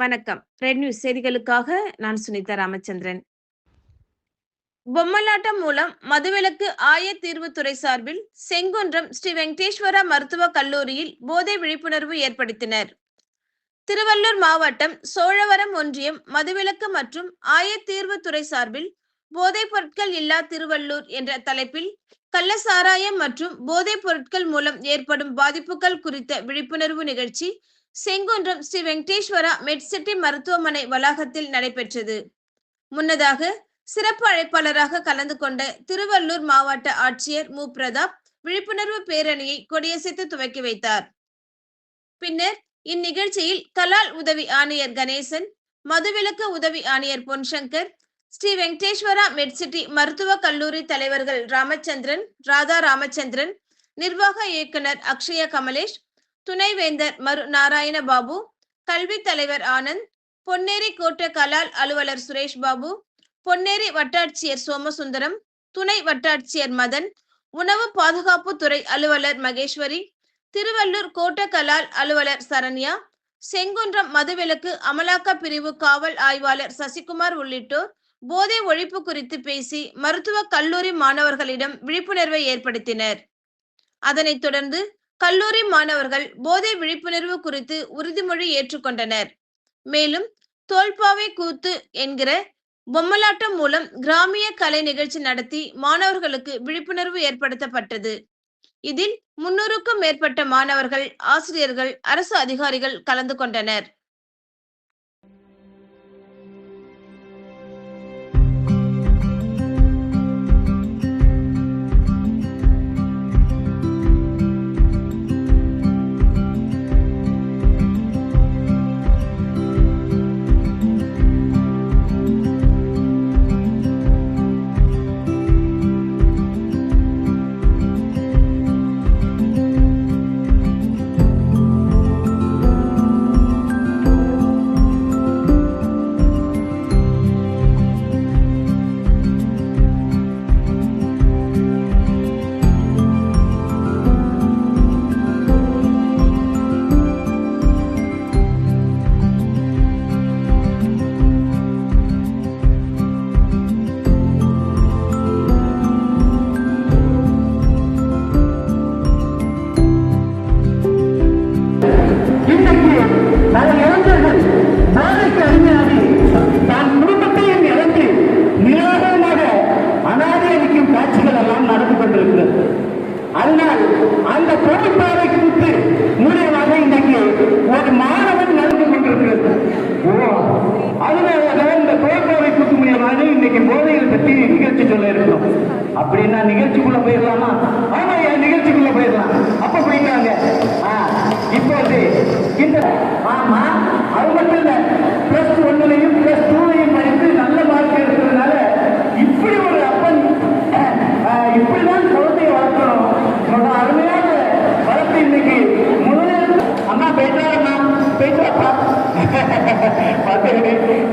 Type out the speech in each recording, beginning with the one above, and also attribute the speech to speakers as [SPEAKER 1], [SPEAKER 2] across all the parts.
[SPEAKER 1] வணக்கம். Red news செய்திகளுக்காக நான் சுனிதா ராமச்சந்திரன். பொம்மலாட்டம் மூலம் மதுவிலக்கு ஆயத்தீர்வுத்துறை சார்பில் செங்குன்றம் ஸ்ரீ வெங்கடேஸ்வரா மருத்துவக் கல்லூரியில் போதை விழிப்புணர்வு ஏற்படுத்தினர். திருவள்ளூர் மாவட்டம் சோழவரம் ஒன்றியம் மதுவிலக்கு மற்றும் ஆயத்தீர்வுத்துறை சார்பில் போதைப் பொருட்கள் இல்லா திருவள்ளூர் என்ற தலைப்பில் கள்ளசாராயம் மற்றும் போதைப் பொருட்கள் மூலம் ஏற்படும் பாதிப்புகள் குறித்த விழிப்புணர்வு நிகழ்ச்சி செங்குன்றம் ஸ்ரீ வெங்கடேஸ்வரா மெட்சிட்டி மருத்துவமனை வளாகத்தில் நடைபெற்றது. முன்னதாக சிறப்பு அழைப்பாளராக கலந்து கொண்ட திருவள்ளூர் மாவட்ட ஆட்சியர் மு பிரதாப் விழிப்புணர்வு பேரணியை கொடியசைத்து துவக்கி வைத்தார். பின்னர் இந்நிகழ்ச்சியில் கலால் உதவி ஆணையர் கணேசன், மதுவிலக்கு உதவி ஆணையர் பொன்சங்கர், ஸ்ரீ வெங்கடேஸ்வரா மெட்சிட்டி மருத்துவக் கல்லூரி தலைவர்கள் ராமச்சந்திரன், ராதா ராமச்சந்திரன், நிர்வாக இயக்குனர் அக்ஷயா கமலேஷ், துணைவேந்தர் மரு நாராயண பாபு, கல்வி தலைவர் ஆனந்த், பொன்னேரி கோட்ட கலால் அலுவலர் சுரேஷ் பாபு, பொன்னேரி வட்டாட்சியர் சோமசுந்தரம், துணை வட்டாட்சியர் மதன், உணவு பாதுகாப்பு துறை அலுவலர் மகேஸ்வரி, திருவள்ளூர் கோட்ட கலால் அலுவலர் சரண்யா, செங்குன்றம் மதுவிலக்கு அமலாக்க பிரிவு காவல் ஆய்வாளர் சசிகுமார் உள்ளிட்டோர் போதை ஒழிப்பு குறித்து பேசி மருத்துவக் கல்லூரி மாணவர்களிடம் விழிப்புணர்வை ஏற்படுத்தினர். அதனைத் தொடர்ந்து கல்லூரி மாணவர்கள் போதை விழிப்புணர்வு குறித்து உறுதிமொழி ஏற்றுக்கொண்டனர். மேலும் தோல்பாவை கூத்து என்கிற பொம்மலாட்டம் மூலம் கிராமிய கலை நிகழ்ச்சி நடத்தி மாணவர்களுக்கு விழிப்புணர்வு ஏற்படுத்தப்பட்டது. இதில் 300க்கும் மேற்பட்ட மாணவர்கள், ஆசிரியர்கள், அரசு அதிகாரிகள் கலந்து கொண்டனர்.
[SPEAKER 2] அதனால் அந்த பொறுப்பாவை கூட்டு மூலியமாக இன்றைக்கு ஒரு மாணவன் நடந்து கொண்டிருக்கிறது. அதனால இந்த பொறுப்பாவை கூட்டு மூலியமாக இன்னைக்கு போதைகள் பற்றி நிகழ்ச்சி சொல்ல இருக்கிறோம். அப்படின்னா நிகழ்ச்சிக்குள்ள போயிடலாமா? ஆமா, நிகழ்ச்சிக்குள்ள போயிடலாம். அப்ப போயிட்டாங்க. இப்போது இந்த ஆமா அது மட்டும் இல்ல, +1லையும் +2லையும் படித்து நல்ல மார்க் எடுக்கிறதுனால இப்படி ஒரு அப்பன் இப்படிதான் குழந்தைய வளர்க்கணும். அருமையான வளர்ப்பு இன்னைக்கு முதலில் அம்மா பேசாரம்மா பேசாப்பா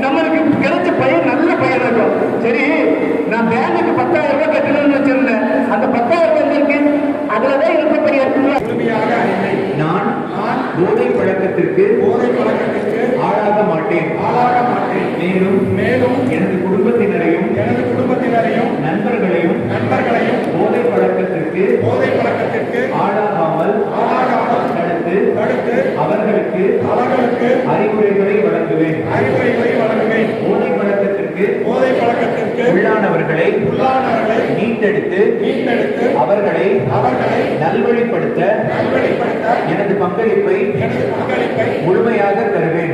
[SPEAKER 2] நம்மளுக்கு கிடைச்ச பையன் நல்ல பையன் இருக்கும். சரி, நான் பேங்குக்கு 10,000 ரூபாய் கட்டணும்னு வச்சிருந்தேன். அந்த 10,000 ரூபாய் இருக்கு, அதுலதான் இருக்கப்படியா
[SPEAKER 3] நான் போதை பழக்கத்திற்கு ஆளாக மாட்டேன். மேலும் எனது குடும்பத்தினரையும் நண்பர்களையும் போதை பழக்கத்திற்கு ஆளாகாமல் தடுத்து அவர்களுக்கு அறிவுரைகளை வழங்குவேன். போதை பழக்கத்திற்கு உள்ளானவர்களை மீட்டெடுத்து அவர்களை நல்வழிப்படுத்த எனது பங்களிப்பை முழுமையாக தருவேன்.